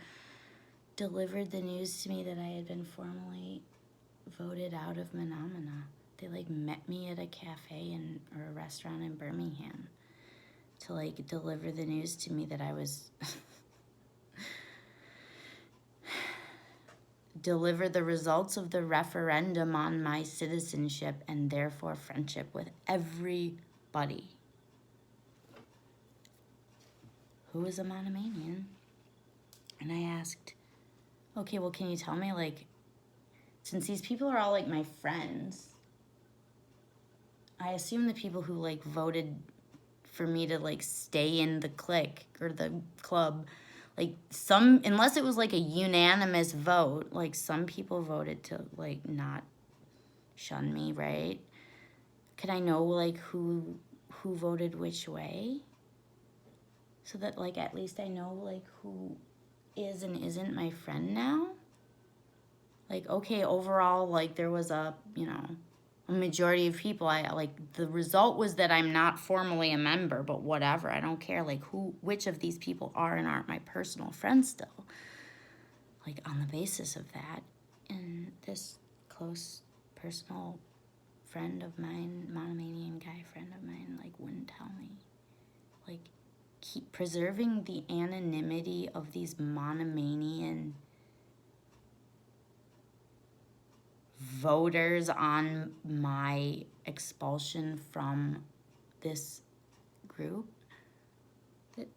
delivered the news to me that I had been formally voted out of Manamana. They, like, met me at a cafe or a restaurant in Birmingham to, like, deliver the news to me that I was deliver the results of the referendum on my citizenship and therefore friendship with everybody who was a monomanian. And I asked, okay, well, can you tell me, like, since these people are all, like, my friends, I assume the people who, like, voted for me to, like, stay in the clique or the club, like, unless it was, like, a unanimous vote, like, some people voted to, like, not shun me, right? Could I know, like, who voted which way? So that, like, at least I know, like, who is and isn't my friend now? Like, okay, overall, like, there was a majority of people, the result was that I'm not formally a member, but whatever, I don't care, like, which of these people are and aren't my personal friends still, like, on the basis of that. And this close personal friend of mine, monomanian guy friend of mine, like, wouldn't tell me, like, keep preserving the anonymity of these monomanian voters on my expulsion from this group, that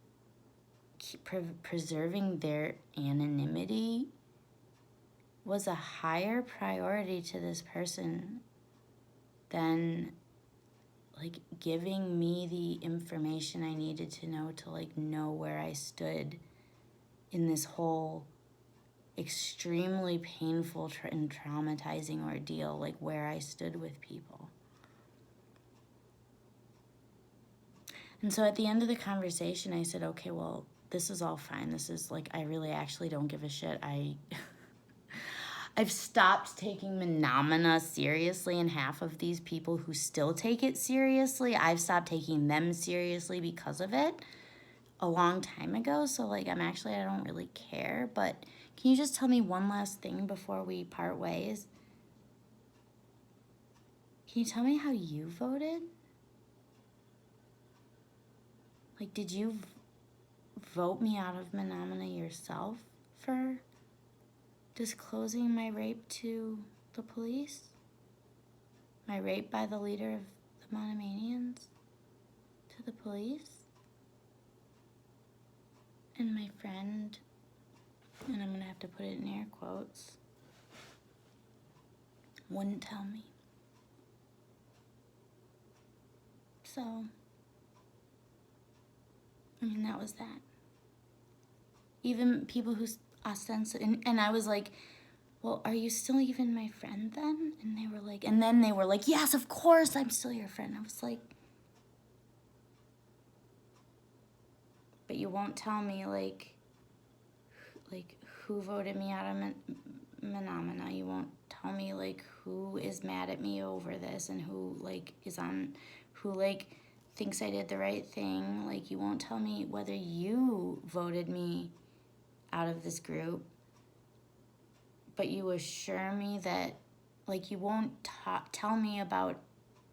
keep preserving their anonymity was a higher priority to this person than, like, giving me the information I needed to know to, like, know where I stood in this whole extremely painful and traumatizing ordeal, like, where I stood with people. And so at the end of the conversation, I said, okay, well, this is all fine. This is, like, I really actually don't give a shit. I've stopped taking Manamana seriously, and half of these people who still take it seriously, I've stopped taking them seriously because of it a long time ago. So, like, I don't really care. But can you just tell me one last thing before we part ways? Can you tell me how you voted? Like, did you vote me out of Manamana yourself? for disclosing my rape to the police? My rape by the leader of the Manamanians to the police? And my friend, and I'm going to have to put it in air quotes, wouldn't tell me. So, I mean, that was that. Even people who ostensibly, and I was like, well, are you still even my friend then? And then they were like, yes, of course, I'm still your friend. I was like, but you won't tell me, like who voted me out of Manamana. You won't tell me, like, who is mad at me over this and who, like, who, like, thinks I did the right thing. Like, you won't tell me whether you voted me out of this group, but you assure me that, like, you won't tell me about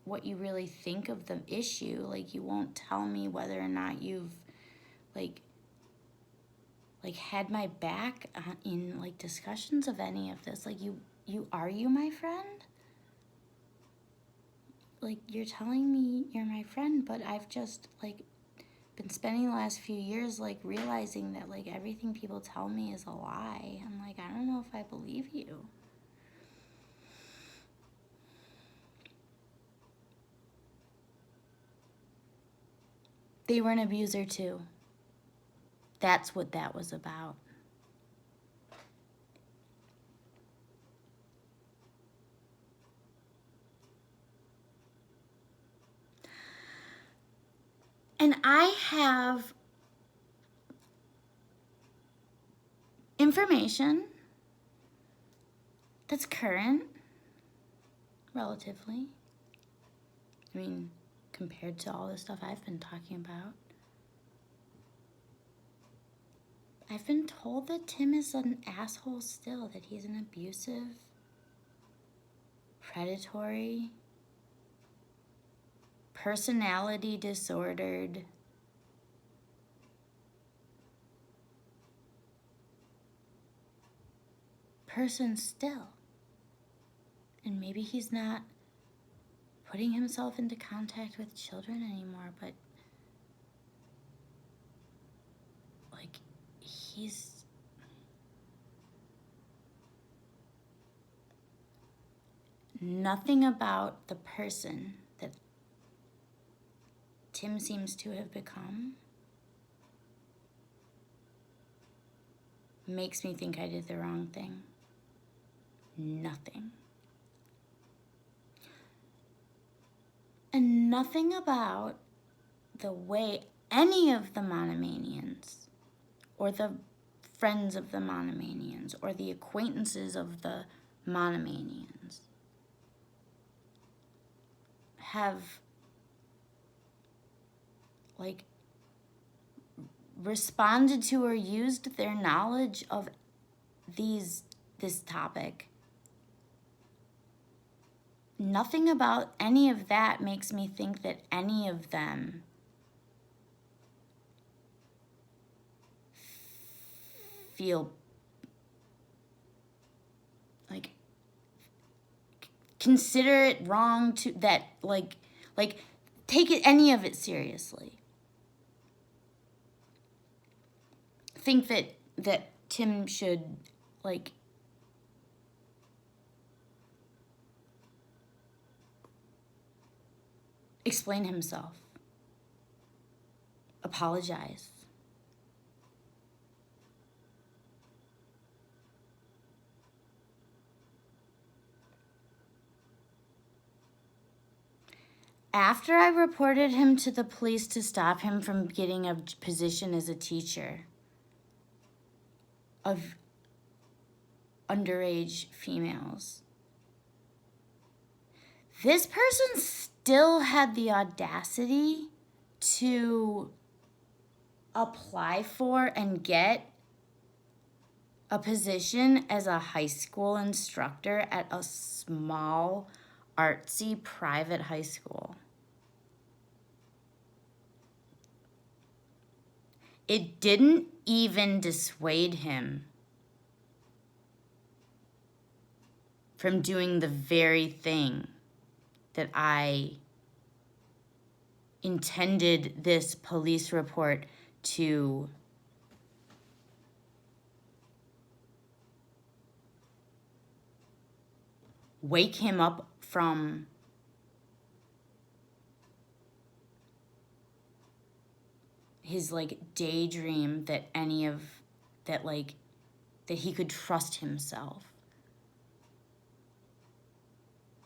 what you really think of the issue. Like, you won't tell me whether or not you've, like had my back in, like, discussions of any of this. Like, are you my friend? Like, you're telling me you're my friend, but I've just, like, been spending the last few years, like, realizing that, like, everything people tell me is a lie. I'm like, I don't know if I believe you. They were an abuser too. That's what that was about. And I have information that's current, relatively. I mean, compared to all the stuff I've been talking about. I've been told that Tim is an asshole still, that he's an abusive, predatory, personality disordered, person still. And maybe he's not putting himself into contact with children anymore, but, like, he's... Nothing about the person that Tim seems to have become makes me think I did the wrong thing. Nothing. And nothing about the way any of the Manamanians, or the friends of the Manamanians, or the acquaintances of the Manamanians have, like, responded to or used their knowledge of this topic. Nothing about any of that makes me think that any of them feel, like, consider it wrong to that, like take it, any of it, seriously. Think that Tim should, like, explain himself, apologize. After I reported him to the police to stop him from getting a position as a teacher of underage females, this person still had the audacity to apply for and get a position as a high school instructor at a small, artsy, private high school. It didn't even dissuade him from doing the very thing that I intended this police report to wake him up from his like daydream that that he could trust himself.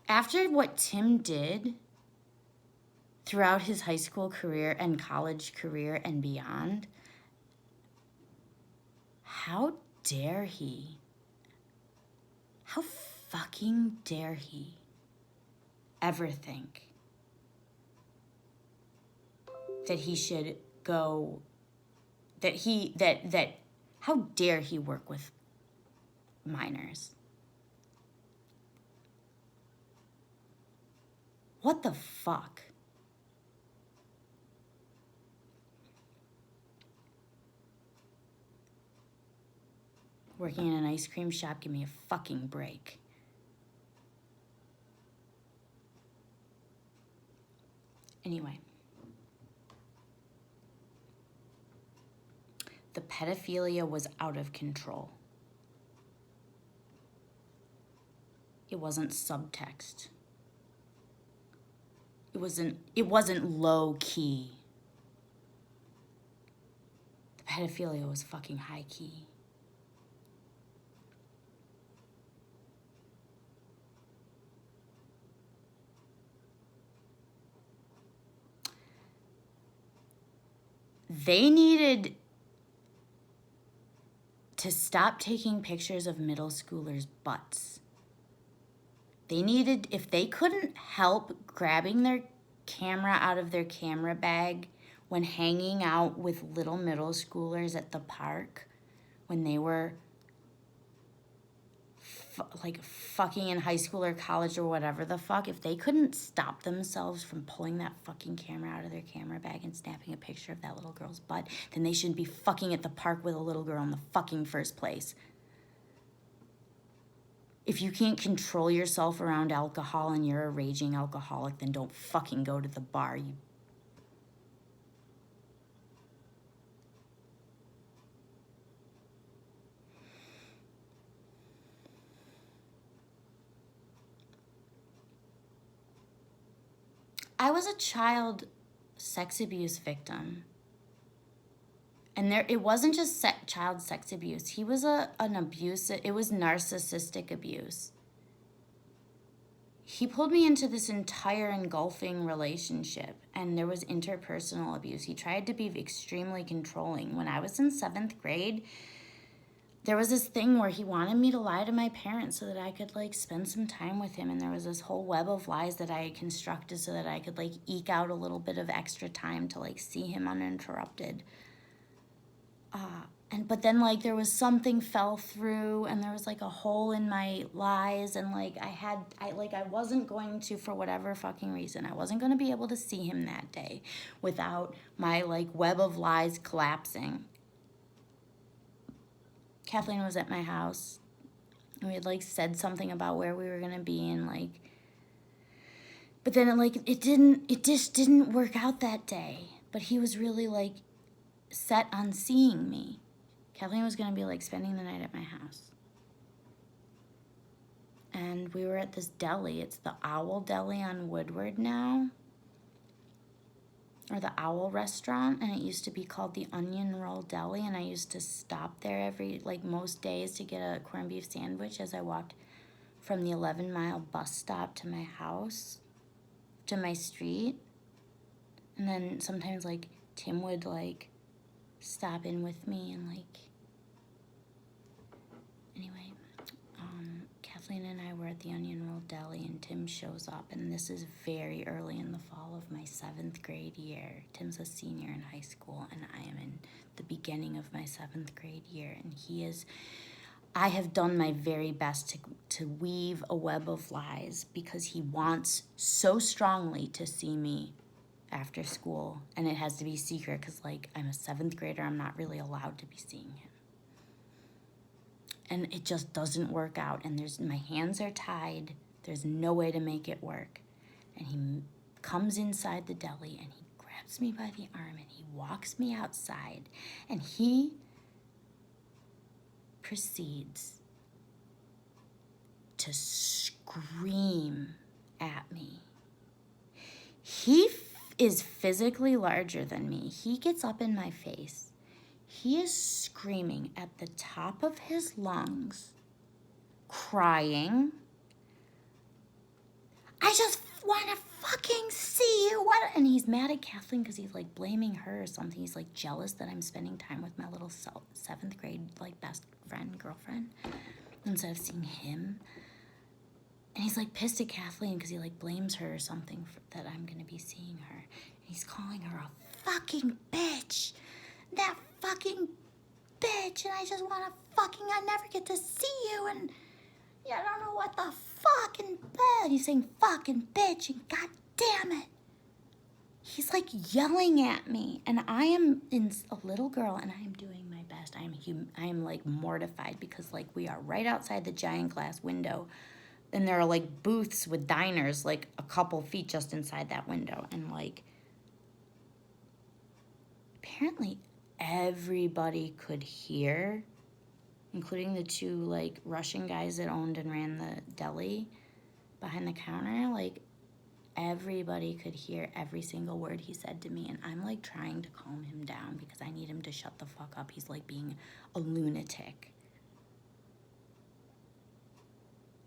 After what Tim did throughout his high school career and college career and beyond, how dare he? How fucking dare he ever think that he should go, that how dare he work with minors? What the fuck? Working in an ice cream shop, give me a fucking break. Anyway. The pedophilia was out of control. It wasn't subtext. It wasn't low key. The pedophilia was fucking high key. They needed to stop taking pictures of middle schoolers' butts. They needed, if they couldn't help grabbing their camera out of their camera bag when hanging out with little middle schoolers at the park, when they were fucking in high school or college or whatever the fuck, if they couldn't stop themselves from pulling that fucking camera out of their camera bag and snapping a picture of that little girl's butt, then they shouldn't be fucking at the park with a little girl in the fucking first place. If you can't control yourself around alcohol and you're a raging alcoholic, then don't fucking go to the bar, you. I was a child sex abuse victim. And it wasn't just child sex abuse. He was an abusive, it was narcissistic abuse. He pulled me into this entire engulfing relationship, and there was interpersonal abuse. He tried to be extremely controlling. When I was in 7th grade, there was this thing where he wanted me to lie to my parents so that I could like spend some time with him, and there was this whole web of lies that I had constructed so that I could like eke out a little bit of extra time to like see him uninterrupted. But then like there was something fell through, and there was like a hole in my lies, and like I wasn't going to, for whatever fucking reason, I wasn't going to be able to see him that day without my like web of lies collapsing. Kathleen was at my house, and we had like said something about where we were going to be, and like, but then it just didn't work out that day. But he was really like set on seeing me. Kathleen was going to be like spending the night at my house. And we were at this deli. It's the Owl Deli on Woodward now. Or the Owl Restaurant. And it used to be called the Onion Roll Deli. And I used to stop there most days to get a corned beef sandwich as I walked from the 11-mile bus stop to my house, to my street. And then sometimes like Tim would like stop in with me, and like, anyway, Kathleen and I were at the Onion Roll Deli, and Tim shows up, and this is very early in the fall of my 7th grade year. Tim's a senior in high school, and I am in the beginning of my 7th grade year, and I have done my very best to weave a web of lies because he wants so strongly to see me after school, and it has to be secret because like I'm a 7th grader, I'm not really allowed to be seeing him. and it just doesn't work out. And my hands are tied. There's no way to make it work. And he comes inside the deli and he grabs me by the arm and he walks me outside. And he proceeds to scream at me. He is physically larger than me. He gets up in my face. He is screaming at the top of his lungs, crying, I just want to fucking see you. What? And he's mad at Kathleen because he's like blaming her or something. He's like jealous that I'm spending time with my little 7th grade like best friend, girlfriend, instead of seeing him. And he's like pissed at Kathleen because he like blames her or something that I'm going to be seeing her. And he's calling her a fucking bitch. That fucking bitch. And I just want to I never get to see you. And yeah, I don't know what the fucking bed. He's saying fucking bitch and god damn it. He's like yelling at me. And I am a little girl and I am doing my best. I am like mortified because like we are right outside the giant glass window. And there are like booths with diners like a couple feet just inside that window. And like apparently everybody could hear, including the 2 like Russian guys that owned and ran the deli behind the counter. Like everybody could hear every single word he said to me. And I'm like trying to calm him down because I need him to shut the fuck up. He's like being a lunatic.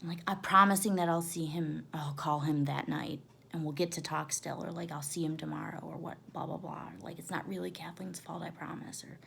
Like, I'm promising that I'll call him that night and we'll get to talk still, or like I'll see him tomorrow or what, blah, blah, blah. Like, it's not really Kathleen's fault, I promise. Or